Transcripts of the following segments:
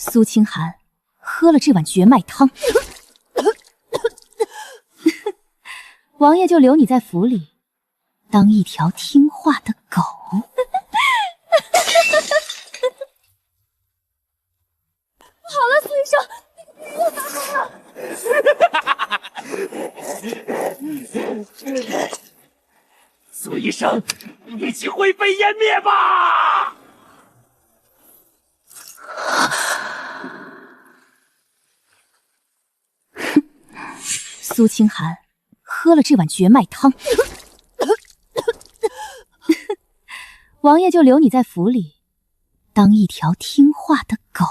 苏清寒喝了这碗绝脉汤，王爷就留你在府里，当一条听话的狗。好了，苏医生，那个病人又发疯了。苏医生，一起灰飞烟灭吧！苏清寒喝了这碗绝脉汤，王爷就留你在府里，当一条听话的狗。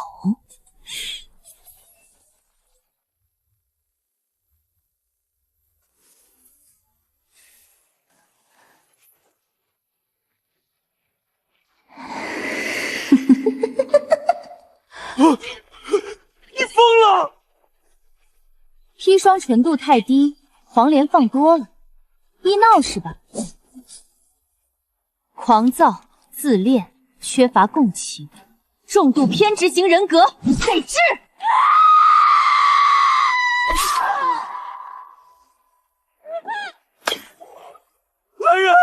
你疯了！砒霜纯度太低，黄连放多了，医闹是吧？狂躁、自恋、缺乏共情，重度偏执型人格，得治！来人，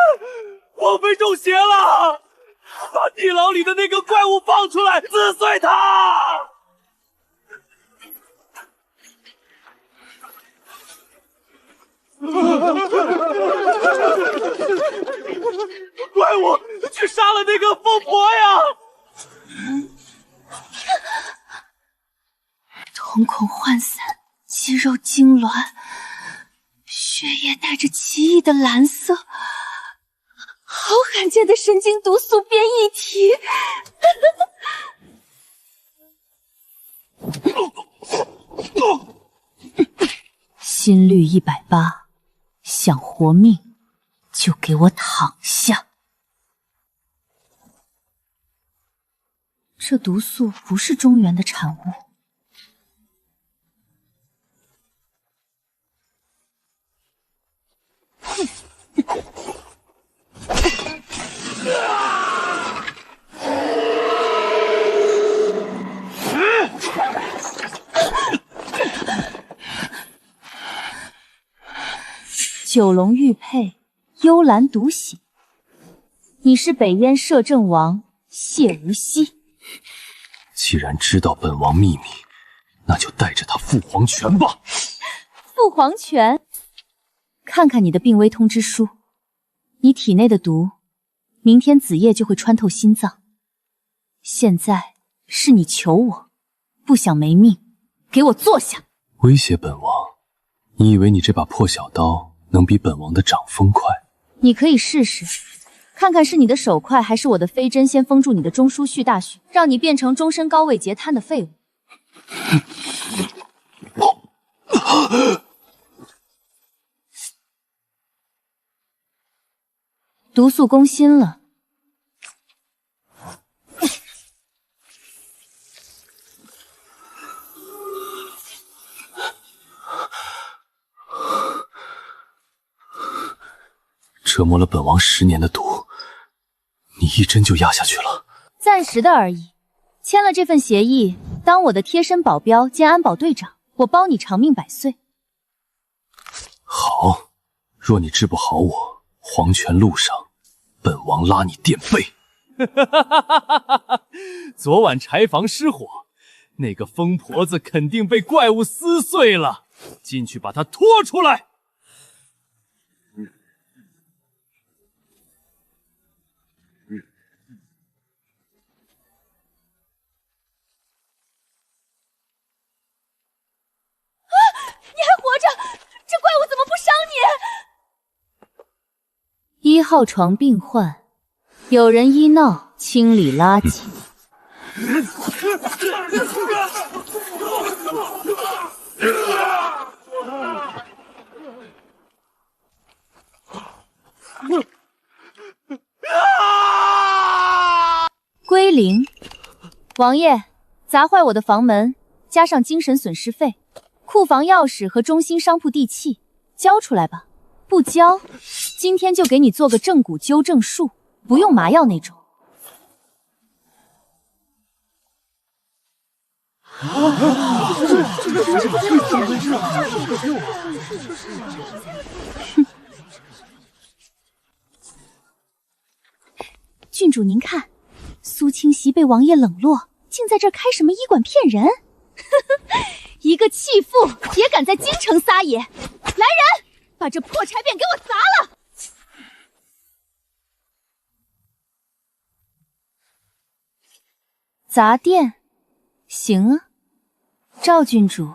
王妃中邪了！把地牢里的那个怪物放出来，撕碎它！怪物去杀了那个疯婆呀！瞳孔涣散，肌肉痉挛，血液带着奇异的蓝色，好罕见的神经毒素变异体。心率180，想活命就给我躺下。这毒素不是中原的产物。九龙玉佩，幽兰独醒。你是北燕摄政王谢无锡。既然知道本王秘密，那就带着他赴黄泉吧。赴黄泉？看看你的病危通知书，你体内的毒，明天子夜就会穿透心脏。现在是你求我，不想没命，给我坐下。威胁本王？你以为你这把破小刀能比本王的掌风快？你可以试试，看看是你的手快，还是我的飞针先封住你的中枢续大穴，让你变成终身高位截瘫的废物。毒素攻心了。折磨了本王10年的毒，你一针就压下去了。暂时的而已。签了这份协议，当我的贴身保镖兼安保队长，我包你长命百岁。好，若你治不好我，黄泉路上，本王拉你垫背。昨晚柴房失火，那个疯婆子肯定被怪物撕碎了，进去把她拖出来。你还活着，这怪物怎么不伤你？1号床病患，有人医闹清理垃圾。归零。王爷，砸坏我的房门，加上精神损失费。库房钥匙和中心商铺地契交出来吧，不交，今天就给你做个正骨纠正术，不用麻药那种。郡主您看，苏清溪被王爷冷落，竟在这儿开什么医馆骗人？一个弃妇也敢在京城撒野！来人，把这破柴匾给我砸了！砸店，行啊。赵郡主，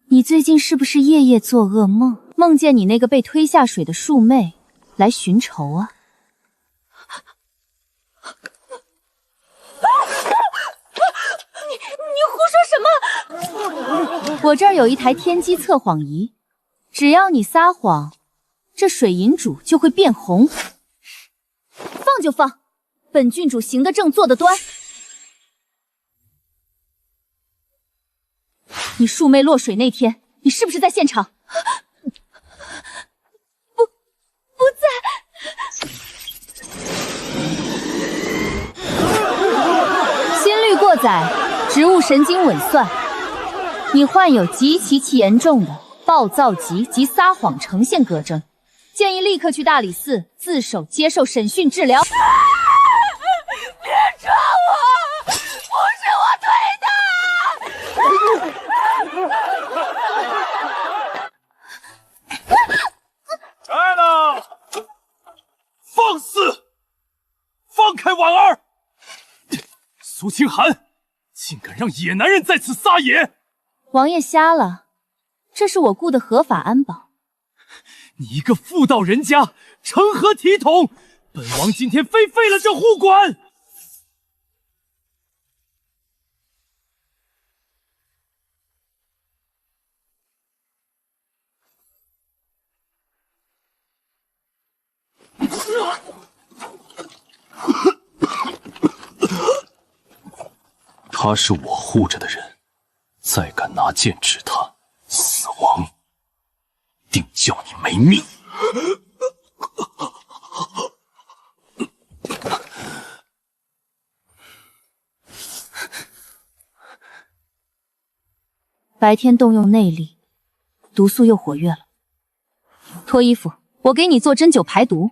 你最近是不是夜夜做噩梦，梦见你那个被推下水的庶妹来寻仇啊？你胡说什么？我这儿有一台天机测谎仪，只要你撒谎，这水银主就会变红。放就放，本郡主行得正，坐得端。你庶妹落水那天，你是不是在现场？不在。心率过载，植物神经紊乱，你患有极其严重的暴躁疾及撒谎呈现特征，建议立刻去大理寺自首接受审讯治疗。别抓我，不是我推的。来了！放肆！放开婉儿！苏清寒，竟敢让野男人在此撒野！王爷瞎了，这是我雇的合法安保。你一个妇道人家，成何体统？本王今天非废了这护馆！他是我护着的人，再敢拿剑指他，死亡定叫你没命！白天动用内力，毒素又活跃了。脱衣服，我给你做针灸排毒。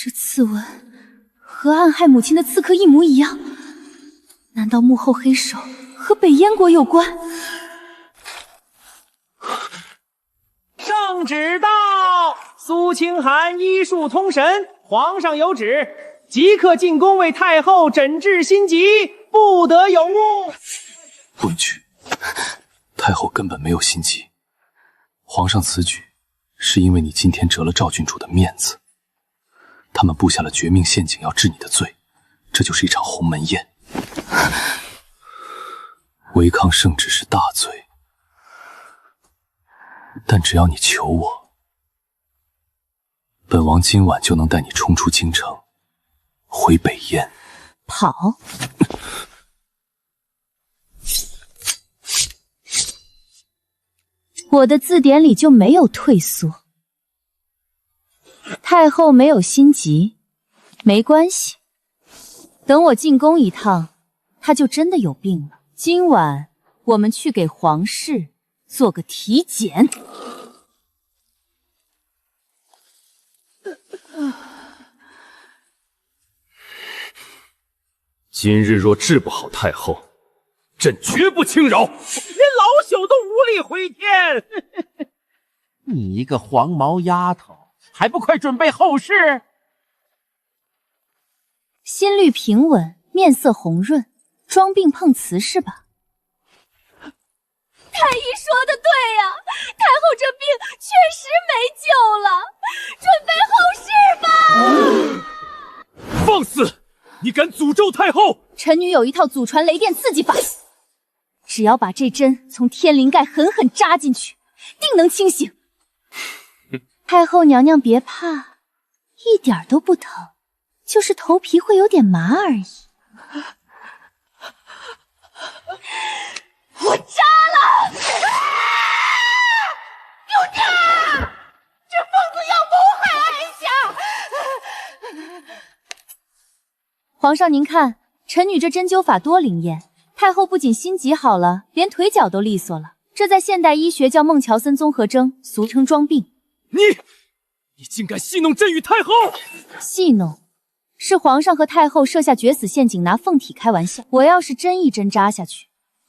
这刺纹和暗害母亲的刺客一模一样，难道幕后黑手和北燕国有关？圣旨到，苏清寒医术通神，皇上有旨，即刻进宫为太后诊治心疾，不得有误。不允许！太后根本没有心疾，皇上此举是因为你今天折了赵郡主的面子。他们布下了绝命陷阱，要治你的罪，这就是一场鸿门宴。违抗圣旨是大罪，但只要你求我，本王今晚就能带你冲出京城，回北燕。跑！我的字典里就没有退缩。太后没有心急，没关系。等我进宫一趟，她就真的有病了。今晚我们去给皇室做个体检。今日若治不好太后，朕绝不轻饶。连老朽都无力回天。你一个黄毛丫头，还不快准备后事？心率平稳，面色红润，装病碰瓷是吧？太医说的对呀，太后这病确实没救了，准备后事吧。放肆！你敢诅咒太后？臣女有一套祖传雷电刺激法，只要把这针从天灵盖狠狠扎进去，定能清醒。太后娘娘别怕，一点都不疼，就是头皮会有点麻而已。皇上您看，臣女这针灸法多灵验，太后不仅心疾好了，连腿脚都利索了。这在现代医学叫孟乔森综合征，俗称装病。你竟敢戏弄朕与太后！戏弄？是皇上和太后设下绝死陷阱，拿凤体开玩笑。我要是真一针扎下去，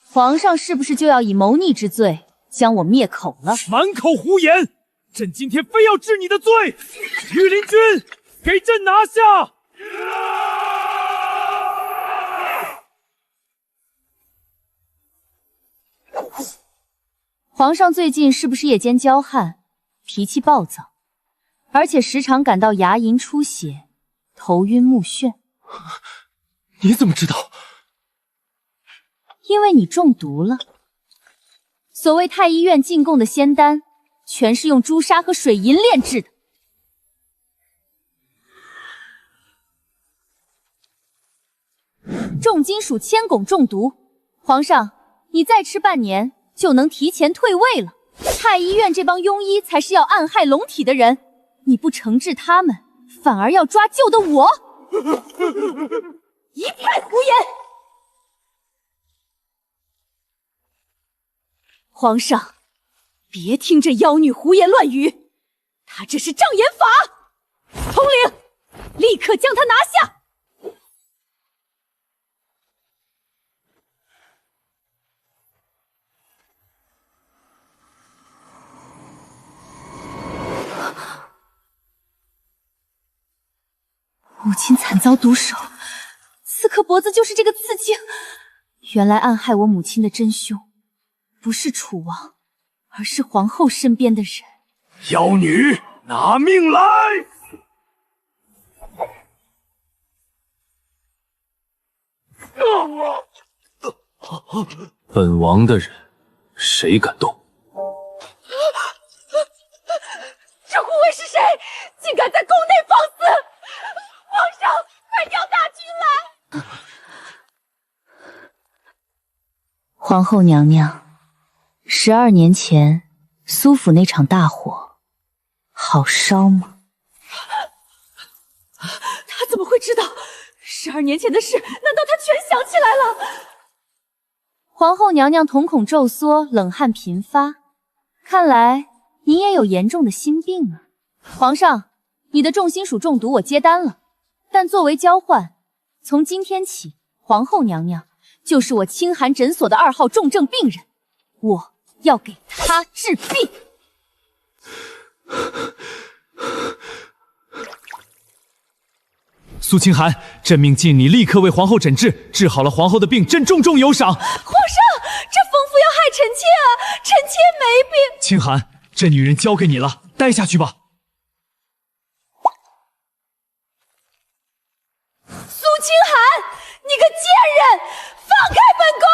皇上是不是就要以谋逆之罪将我灭口了？满口胡言！朕今天非要治你的罪！御林军，给朕拿下！皇上最近是不是夜间骄悍，脾气暴躁，而且时常感到牙龈出血、头晕目眩？你怎么知道？因为你中毒了。所谓太医院进贡的仙丹，全是用朱砂和水银炼制的。重金属铅汞中毒，皇上，你再吃半年就能提前退位了。太医院这帮庸医才是要暗害龙体的人，你不惩治他们，反而要抓鹫的我，一派胡言！皇上，别听这妖女胡言乱语，她这是障眼法！统领，立刻将她拿下！母亲惨遭毒手，刺客脖子就是这个刺青。原来暗害我母亲的真凶，不是楚王，而是皇后身边的人。妖女，拿命来！本王的人，谁敢动？这护卫是谁？竟敢在宫内放肆！皇上，快调大军来！皇后娘娘，12年前苏府那场大火，好烧吗？他怎么会知道？12年前的事，难道他全想起来了？皇后娘娘瞳孔骤缩，冷汗频发，看来您也有严重的心病啊。皇上，你的重金属中毒我接单了，但作为交换，从今天起，皇后娘娘就是我清寒诊所的2号重症病人，我要给她治病。苏清寒，朕命尽你立刻为皇后诊治，治好了皇后的病，朕重重有赏。皇上，这疯妇要害臣妾啊！臣妾没病。清寒，这女人交给你了，带下去吧。苏清寒，你个贱人，放开本宫！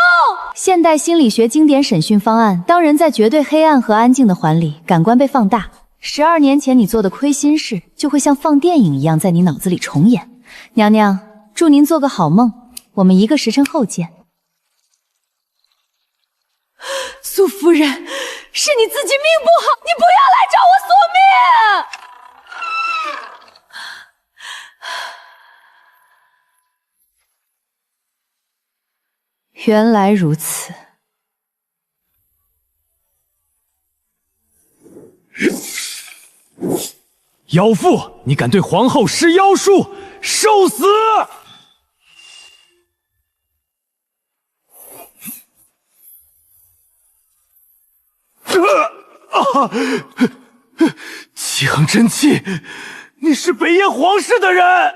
现代心理学经典审讯方案：当人在绝对黑暗和安静的环里，感官被放大。12年前你做的亏心事，就会像放电影一样在你脑子里重演。娘娘，祝您做个好梦，我们1个时辰后见。苏夫人，是你自己命不好，你不要来找我索命！原来如此。妖妇，你敢对皇后施妖术，受死！齐恒真气，你是北燕皇室的人！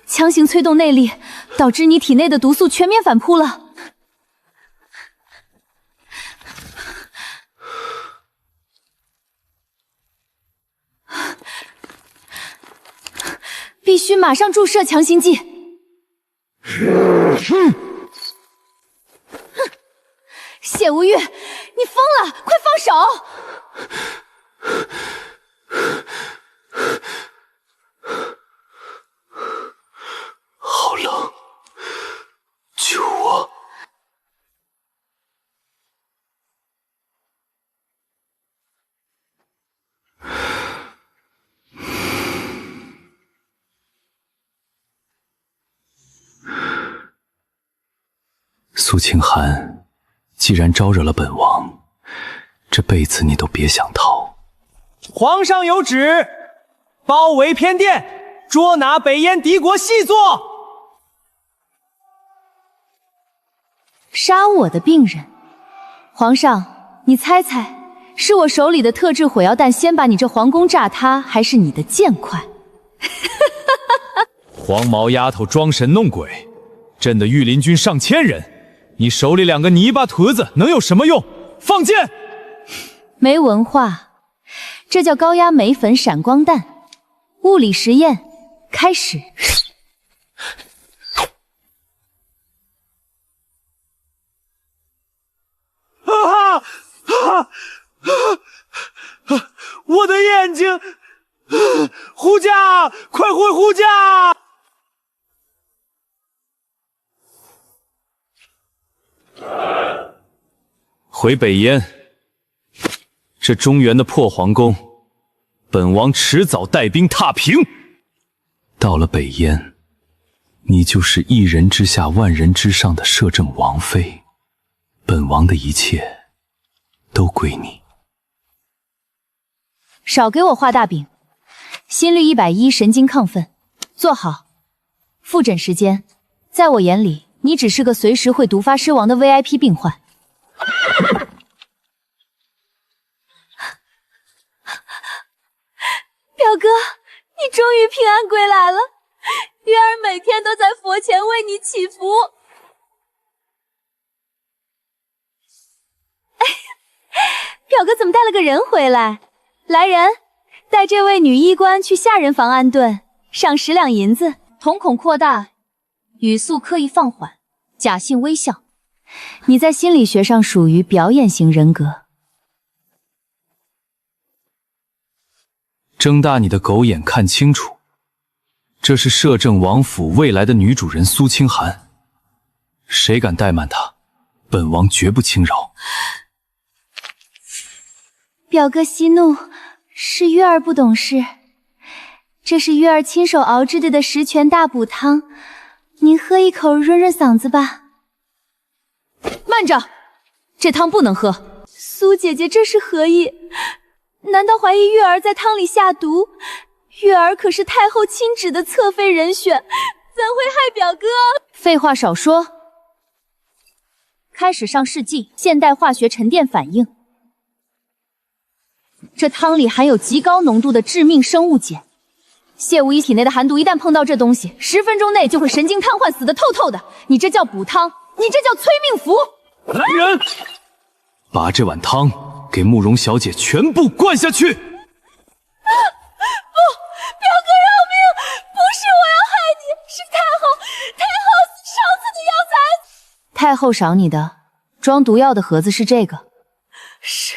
强行催动内力，导致你体内的毒素全面反扑了。必须马上注射强心剂。谢无欲，你疯了，快放手！好冷，苏清寒，既然招惹了本王，这辈子你都别想逃。皇上有旨，包围偏殿，捉拿北燕敌国细作。杀我的病人，皇上，你猜猜，是我手里的特制火药弹先把你这皇宫炸塌，还是你的剑快？黄毛丫头装神弄鬼，朕的御林军上千人，你手里2个泥巴坨子能有什么用？放箭！没文化，这叫高压镁粉闪光弹。物理实验开始。我的眼睛！护驾，快回护驾！回北燕，这中原的破皇宫，本王迟早带兵踏平。到了北燕，你就是一人之下万人之上的摄政王妃，本王的一切都归你。少给我画大饼，心率110，神经亢奋，坐好。复诊时间，在我眼里，你只是个随时会毒发身亡的 VIP 病患。表哥，你终于平安归来了，月儿每天都在佛前为你祈福。表哥怎么带了个人回来？来人，带这位女医官去下人房安顿，赏10两银子。瞳孔扩大，语速刻意放缓，假性微笑。你在心理学上属于表演型人格。睁大你的狗眼看清楚，这是摄政王府未来的女主人苏清寒，谁敢怠慢她，本王绝不轻饶。表哥息怒，是月儿不懂事。这是月儿亲手熬制的十全大补汤，您喝一口润润嗓子吧。慢着，这汤不能喝。苏姐姐这是何意？难道怀疑月儿在汤里下毒？月儿可是太后亲旨的侧妃人选，怎会害表哥？废话少说，开始上试剂，现代化学沉淀反应。这汤里含有极高浓度的致命生物碱，谢无医体内的寒毒一旦碰到这东西，10分钟内就会神经瘫痪，死得透透的。你这叫补汤，你这叫催命符！来人，把这碗汤给慕容小姐全部灌下去！不，表哥饶命！不是我要害你，是太后赏赐的药材。太后赏你的，装毒药的盒子是这个。是。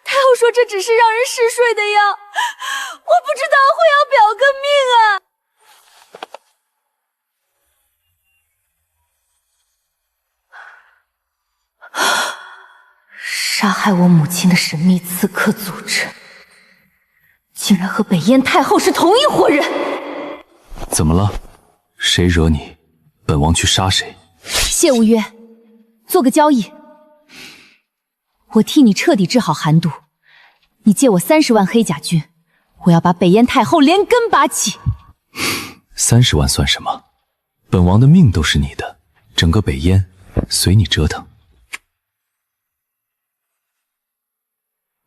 太后说这只是让人嗜睡的药，我不知道会要表哥命啊！杀害我母亲的神秘刺客组织，竟然和北燕太后是同一伙人！怎么了？谁惹你，本王去杀谁。谢无约，做个交易。我替你彻底治好寒毒，你借我30万黑甲军，我要把北燕太后连根拔起。30万算什么？本王的命都是你的，整个北燕随你折腾。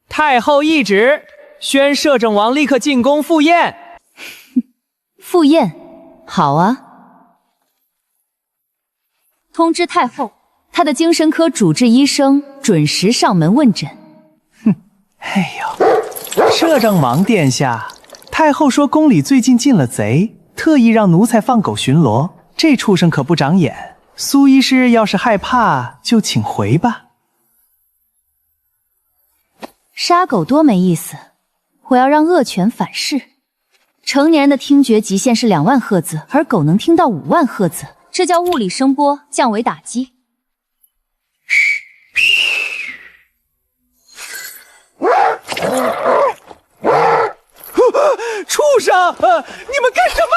太后懿旨，宣摄政王立刻进宫赴宴。赴宴，好啊。通知太后，她的精神科主治医生准时上门问诊。哎呦，摄政王殿下，太后说宫里最近进了贼，特意让奴才放狗巡逻，这畜生可不长眼。苏医师要是害怕，就请回吧。杀狗多没意思，我要让恶犬反噬。成年人的听觉极限是2万赫兹，而狗能听到5万赫兹，这叫物理声波降维打击。畜生！你们干什么？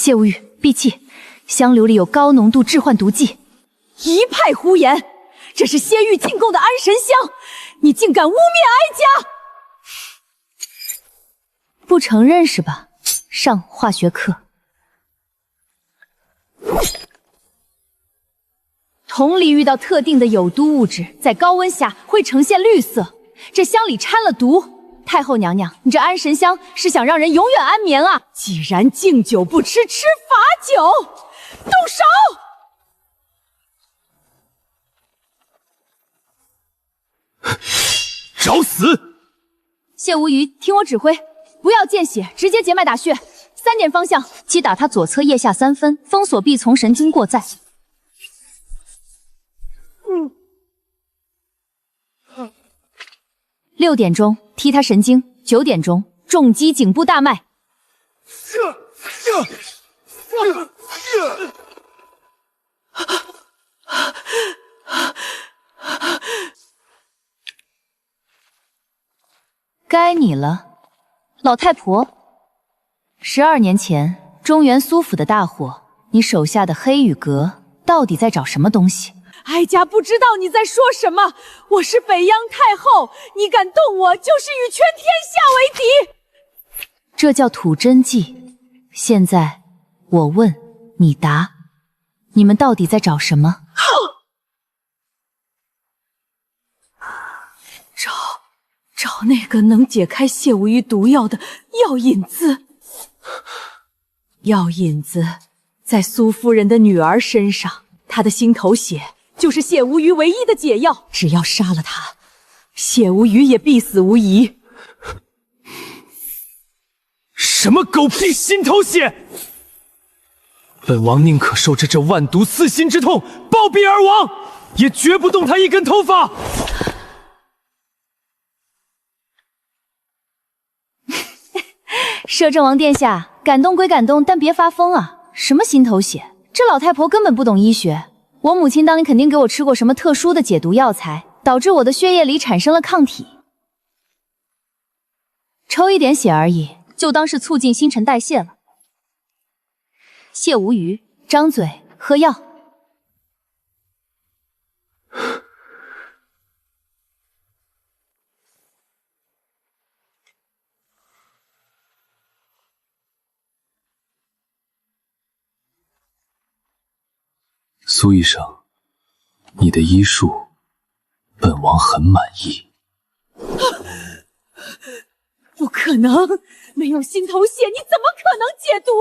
谢无语，闭气！香炉里有高浓度致幻毒剂。一派胡言！这是谢玉进贡的安神香，你竟敢污蔑哀家！不承认是吧？上化学课。铜里遇到特定的有毒物质，在高温下会呈现绿色。这香里掺了毒。太后娘娘，你这安神香是想让人永远安眠啊？既然敬酒不吃，吃罚酒，动手！找死！谢无虞，听我指挥，不要见血，直接截脉打血。3点方向，击打他左侧腋下3分，封锁臂从神经过载。6点钟踢他神经，9点钟重击颈部大脉。该你了，老太婆。12年前，中原苏府的大火，你手下的黑羽阁到底在找什么东西？哀家不知道你在说什么，我是北央太后，你敢动我，就是与全天下为敌。这叫吐真计。现在我问你答，你们到底在找什么？找那个能解开谢无虞毒药的药引子。药引子在苏夫人的女儿身上，她的心头血就是谢无虞唯一的解药。只要杀了她，谢无虞也必死无疑。什么狗屁心头血！本王宁可受着这万毒撕心之痛，暴毙而亡，也绝不动他一根头发。摄政王殿下，感动归感动，但别发疯啊！什么心头血？这老太婆根本不懂医学。我母亲当年肯定给我吃过什么特殊的解毒药材，导致我的血液里产生了抗体。抽一点血而已，就当是促进新陈代谢了。谢无虞，张嘴喝药。苏医生，你的医术，本王很满意。不可能，没有心头血，你怎么可能解毒？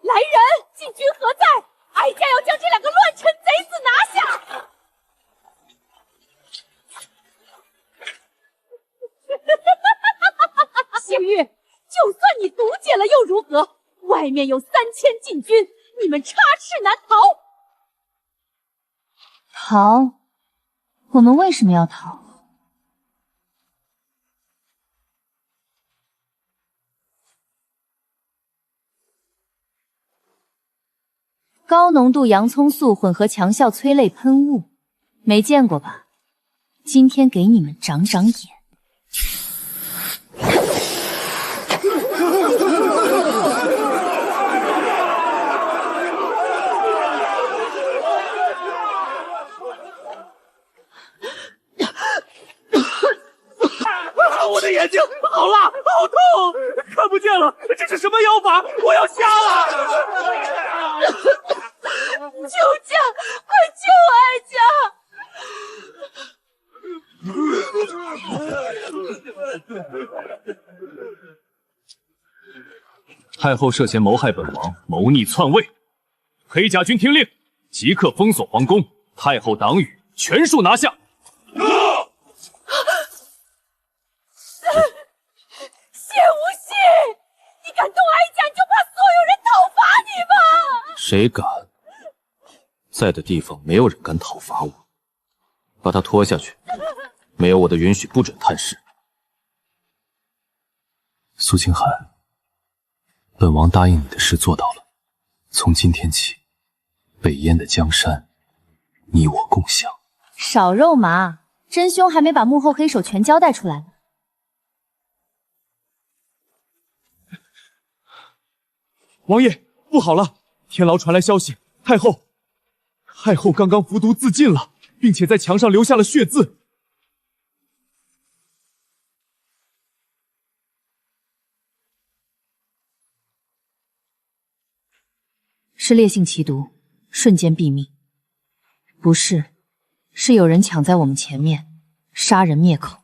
来人，禁军何在？哀家要将这2个乱臣贼子拿下！谢玉，就算你毒解了又如何？外面有3000禁军，你们插翅难逃。逃？我们为什么要逃？高浓度洋葱素混合强效催泪喷雾，没见过吧？今天给你们长长眼。我的眼睛好辣，好痛，看不见了，这是什么妖法？我要瞎了！救驾！快救哀家！太后涉嫌谋害本王，谋逆篡位，黑甲军听令，即刻封锁皇宫，太后党羽全数拿下。谢无锡，你敢动哀家，你就怕所有人讨伐你吧！谁敢？在的地方没有人敢讨伐我。把他拖下去，没有我的允许不准探视。苏清寒，本王答应你的事做到了。从今天起，北燕的江山，你我共享。少肉麻，真凶还没把幕后黑手全交代出来呢。王爷，不好了！天牢传来消息，太后刚刚服毒自尽了，并且在墙上留下了血渍。是烈性奇毒，瞬间毙命。不是，是有人抢在我们前面，杀人灭口。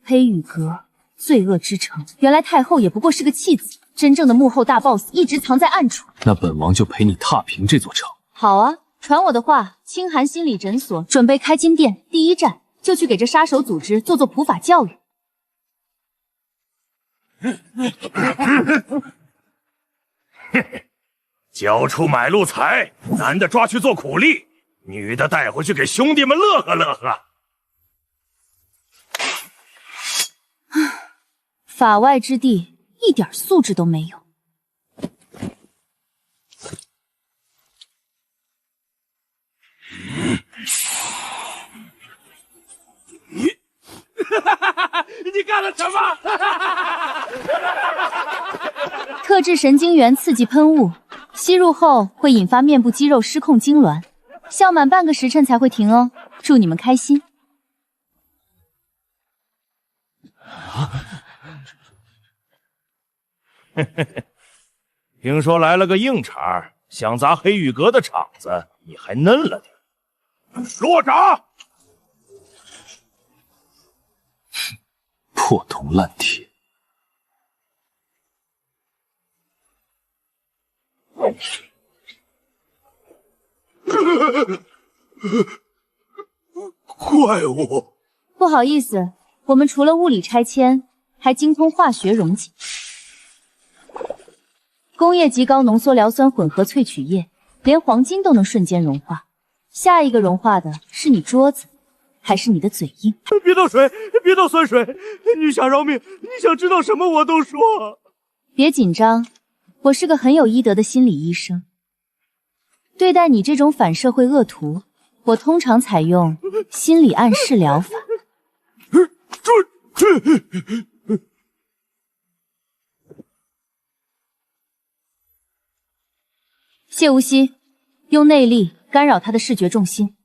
黑羽阁，罪恶之城。原来太后也不过是个弃子，真正的幕后大 boss 一直藏在暗处。那本王就陪你踏平这座城。好啊，传我的话，清寒心理诊所准备开金店，第一站就去给这杀手组织做普法教育。交出买路财，男的抓去做苦力，女的带回去给兄弟们乐呵乐呵。法外之地，一点素质都没有。你干了什么？特制神经元刺激喷雾，吸入后会引发面部肌肉失控痉挛，笑满半个时辰才会停哦。祝你们开心。听说来了个硬茬，想砸黑羽阁的场子，你还嫩了点。落掌！破铜烂铁。怪物！不好意思，我们除了物理拆迁，还精通化学溶解。工业极高浓缩硫酸混合萃取液，连黄金都能瞬间融化。下一个融化的是你桌子，还是你的嘴硬？别倒水，别倒酸水！你想饶命，你想知道什么我都说。别紧张，我是个很有医德的心理医生。对待你这种反社会恶徒，我通常采用心理暗示疗法。谢无锡，用内力干扰他的视觉重心。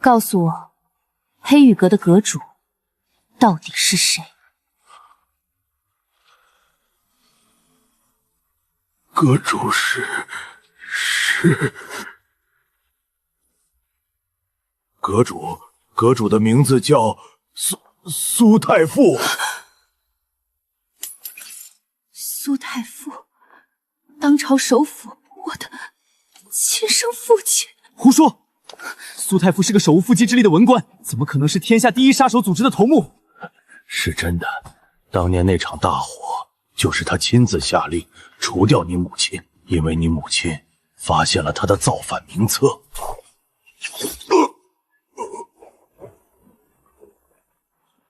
告诉我，黑羽阁的阁主到底是谁？阁主是阁主的名字叫苏太傅。苏太傅，当朝首辅，我的亲生父亲。胡说！苏太傅是个手无缚鸡之力的文官，怎么可能是天下第一杀手组织的头目？是真的，当年那场大火，就是他亲自下令除掉你母亲，因为你母亲发现了他的造反名册。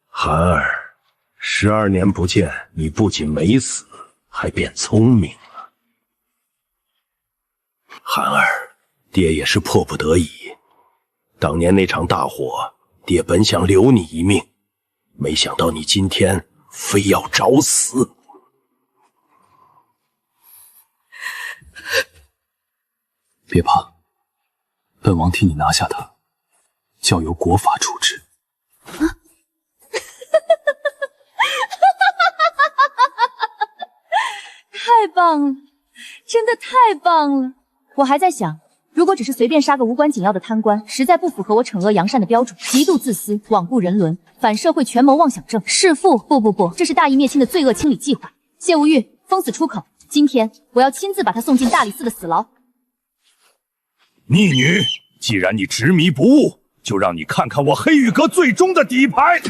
涵儿，12年不见，你不仅没死，还变聪明了。涵儿，爹也是迫不得已。当年那场大火，爹本想留你一命，没想到你今天非要找死。别怕，本王替你拿下他，交由国法处置。太棒了，真的太棒了！我还在想，如果只是随便杀个无关紧要的贪官，实在不符合我惩恶扬善的标准，极度自私、罔顾人伦、反社会、权谋妄想症、弑父。不，这是大义灭亲的罪恶清理计划。谢无欲，封死出口！今天我要亲自把他送进大理寺的死牢。逆女，既然你执迷不悟，就让你看看我黑羽阁最终的底牌。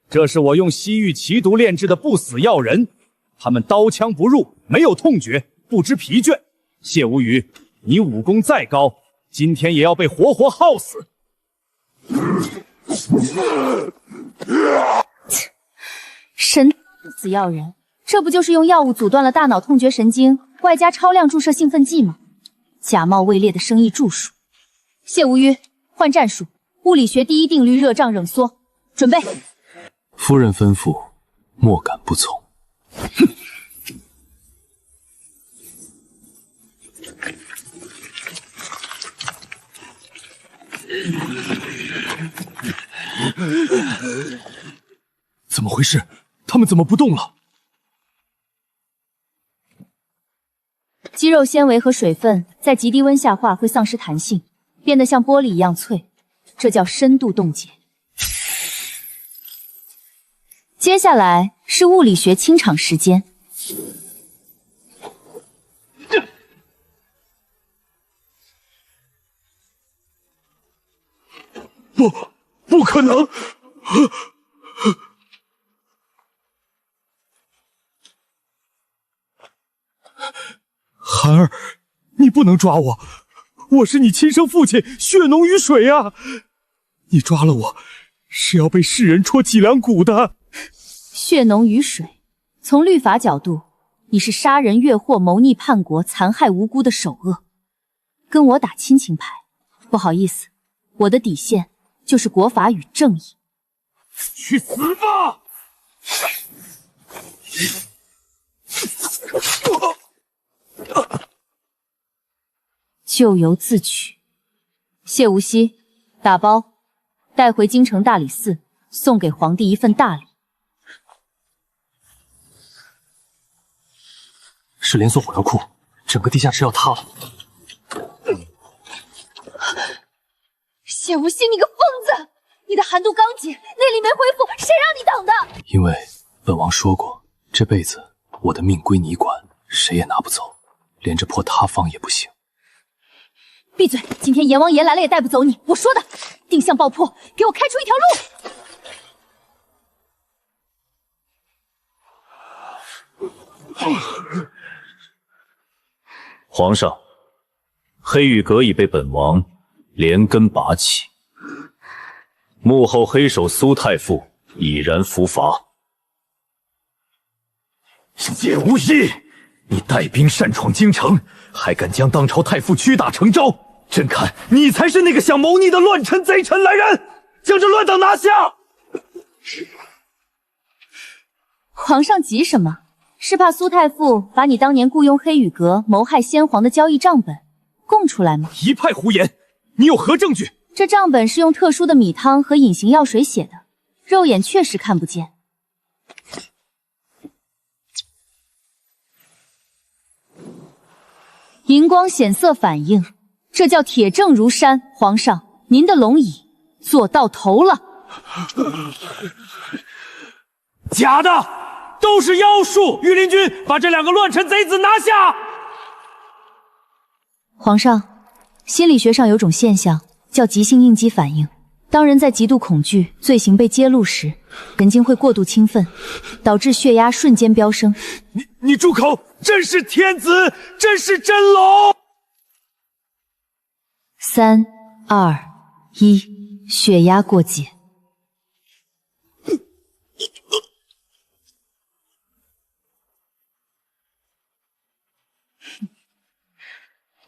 这是我用西域奇毒炼制的不死药人，他们刀枪不入，没有痛觉，不知疲倦。谢无虞，你武功再高，今天也要被活活耗死。神死要人，这不就是用药物阻断了大脑痛觉神经，外加超量注射兴奋剂吗？假冒伪劣的生意著述。谢无虞，换战术。物理学第一定律，热胀冷缩，准备。夫人吩咐，莫敢不从。怎么回事？他们怎么不动了？肌肉纤维和水分在极低温下化会丧失弹性，变得像玻璃一样脆，这叫深度冻结。接下来是物理学清场时间。不可能！寒儿，你不能抓我，我是你亲生父亲，血浓于水啊！你抓了我，是要被世人戳脊梁骨的。血浓于水，从律法角度，你是杀人越货、谋逆叛国、残害无辜的首恶。跟我打亲情牌，不好意思，我的底线就是国法与正义。去死吧！咎由自取。谢无锡，打包带回京城大理寺，送给皇帝一份大礼。是连锁火药库，整个地下室要塌了。谢无锡，你个疯子！你的寒毒刚解，内力没恢复，谁让你等的？因为本王说过，这辈子我的命归你管，谁也拿不走，连这破塌方也不行。闭嘴！今天阎王爷来了也带不走你，我说的。定向爆破，给我开出一条路！皇上，黑羽阁已被本王连根拔起，幕后黑手苏太傅已然伏法。谢无锡，你带兵擅闯京城，还敢将当朝太傅屈打成招，朕看你才是那个想谋逆的乱臣贼臣！来人，将这乱党拿下！皇上急什么？是怕苏太傅把你当年雇佣黑羽阁谋害先皇的交易账本供出来吗？一派胡言！你有何证据？这账本是用特殊的米汤和隐形药水写的，肉眼确实看不见。荧光显色反应，这叫铁证如山。皇上，您的龙椅做到头了。假的，都是妖术！御林军，把这两个乱臣贼子拿下！皇上，心理学上有种现象叫急性应激反应。当人在极度恐惧、罪行被揭露时，神经会过度兴奋，导致血压瞬间飙升。你住口！朕是天子，朕是真龙。3、2、1，血压过解。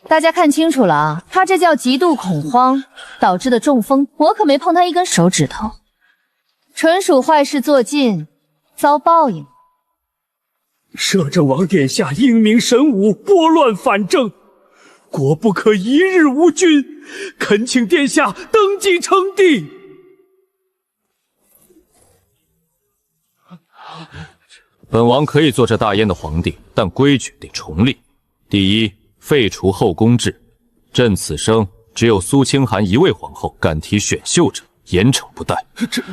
大家看清楚了啊，他这叫极度恐慌导致的中风，我可没碰他一根手指头，纯属坏事做尽，遭报应。摄政王殿下英明神武，拨乱反正，国不可一日无君，恳请殿下登基称帝。本王可以做这大燕的皇帝，但规矩得重立。第一，废除后宫制，朕此生只有苏清寒一位皇后，敢提选秀者，严惩不贷。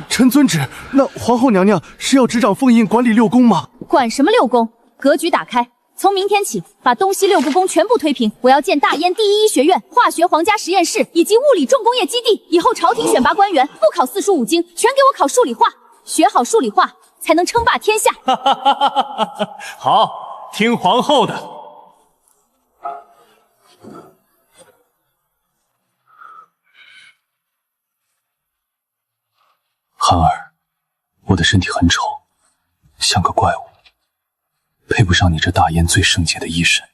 臣遵旨。那皇后娘娘是要执掌封印，管理六宫吗？管什么六宫？格局打开，从明天起，把东西6部宫全部推平。我要建大燕第一医学院、化学皇家实验室以及物理重工业基地。以后朝廷选拔官员，不考4书5经，全给我考数理化。学好数理化，才能称霸天下。好，听皇后的。寒儿，我的身体很丑，像个怪物，配不上你这大燕最圣洁的一身。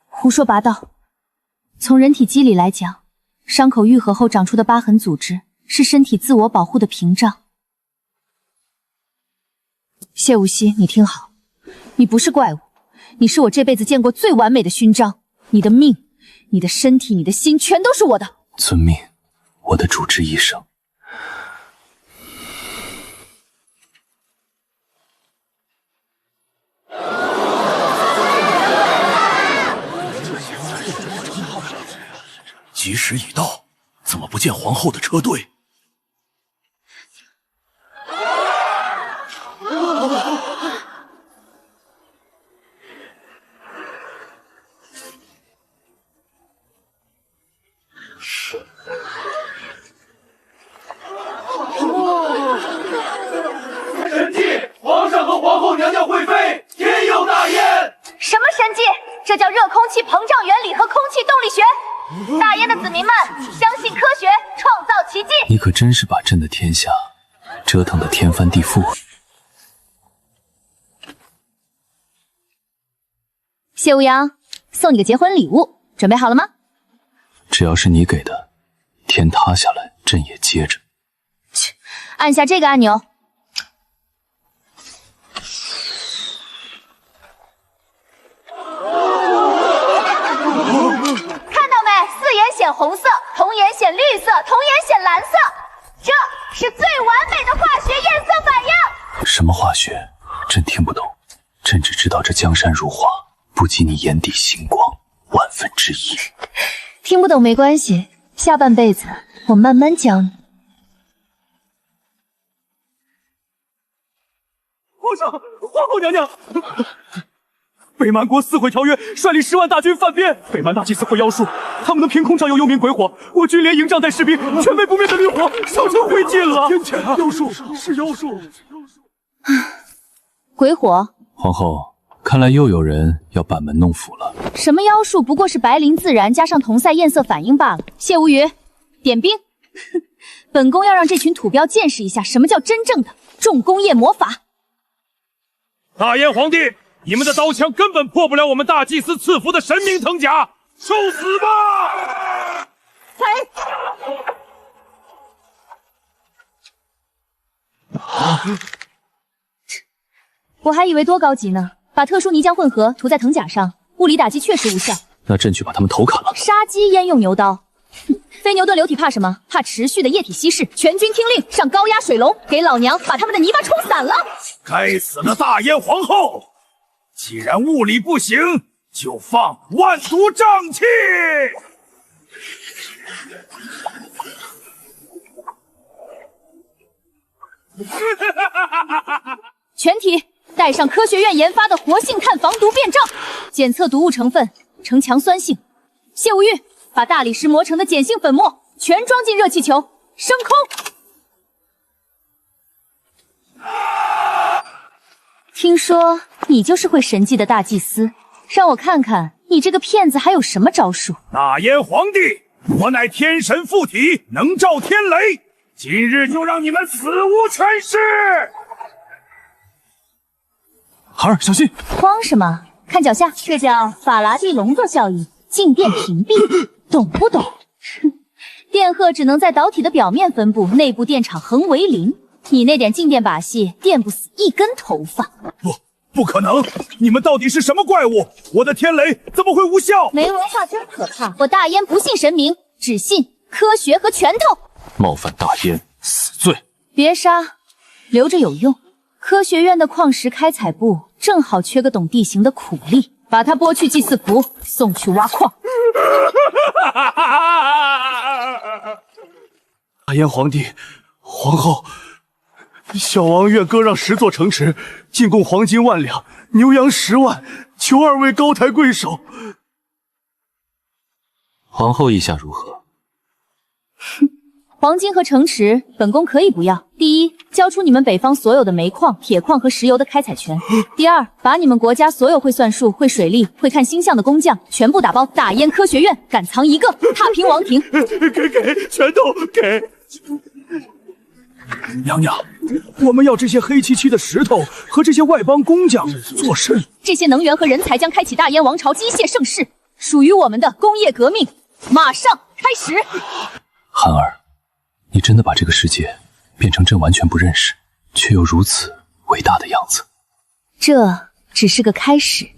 胡说八道！从人体机理来讲，伤口愈合后长出的疤痕组织是身体自我保护的屏障。谢无锡，你听好，你不是怪物，你是我这辈子见过最完美的勋章。你的命、你的身体、你的心，全都是我的。遵命，我的主治医生。吉时已到，怎么不见皇后的车队？神迹！皇上和皇后娘娘会飞，天佑大燕！什么神迹？这叫热空气膨胀原理和空气动力学。大燕的子民们，相信科学，创造奇迹。你可真是把朕的天下折腾得天翻地覆。谢无阳，送你个结婚礼物，准备好了吗？只要是你给的，天塌下来朕也接着。按下这个按钮。四眼显红色，瞳眼显绿色，瞳眼显蓝色，这是最完美的化学焰色反应。什么化学？朕听不懂。朕只知道这江山如画，不及你眼底星光万分之一。听不懂没关系，下半辈子我慢慢教你。皇上，皇后娘娘。北蛮国撕毁条约，率领10万大军犯边。北蛮大祭司会妖术，他们能凭空召有幽冥鬼火，我军连营帐带士兵全被不灭的烈火烧成灰烬了。天谴啊！妖术是妖术，鬼火。皇后，看来又有人要板门弄斧了。什么妖术，不过是白磷自燃加上同赛焰色反应罢了。谢无虞，点兵。本宫要让这群土彪见识一下什么叫真正的重工业魔法。大燕皇帝，你们的刀枪根本破不了我们大祭司赐福的神明藤甲，受死吧！我还以为多高级呢，把特殊泥浆混合涂在藤甲上，物理打击确实无效。那朕去把他们头砍了。杀鸡焉用牛刀？非牛顿流体怕什么？怕持续的液体稀释。全军听令，上高压水龙，给老娘把他们的泥巴冲散了！该死的大燕皇后！既然物理不行，就放万毒瘴气！全体带上科学院研发的活性炭防毒变罩，检测毒物成分呈强酸性。谢无虞，把大理石磨成的碱性粉末全装进热气球，升空。听说你就是会神迹的大祭司，让我看看你这个骗子还有什么招数。大燕皇帝，我乃天神附体，能召天雷，今日就让你们死无全尸！孩儿，小心！慌什么？看脚下，这叫法拉第笼座效应，静电屏蔽，懂不懂？电荷只能在导体的表面分布，内部电场恒为0。你那点静电把戏，电不死一根头发。不可能！你们到底是什么怪物？我的天雷怎么会无效？没文化真可怕！我大燕不信神明，只信科学和拳头。冒犯大燕，死罪！别杀，留着有用。科学院的矿石开采部正好缺个懂地形的苦力，把他剥去祭祀服，送去挖矿。大燕皇帝、皇后，小王愿割让10座城池，进贡黄金1万两，牛羊10万，求二位高抬贵手。皇后意下如何？黄金和城池，本宫可以不要。第一，交出你们北方所有的煤矿、铁矿和石油的开采权；第二，把你们国家所有会算术、会水利、会看星象的工匠全部打包。大燕科学院敢藏一个，踏平王庭。给，拳头给！娘娘，我们要这些黑漆漆的石头和这些外邦工匠做甚？这些能源和人才将开启大燕王朝机械盛世，属于我们的工业革命马上开始。涵儿，你真的把这个世界变成朕完全不认识却又如此伟大的样子？这只是个开始。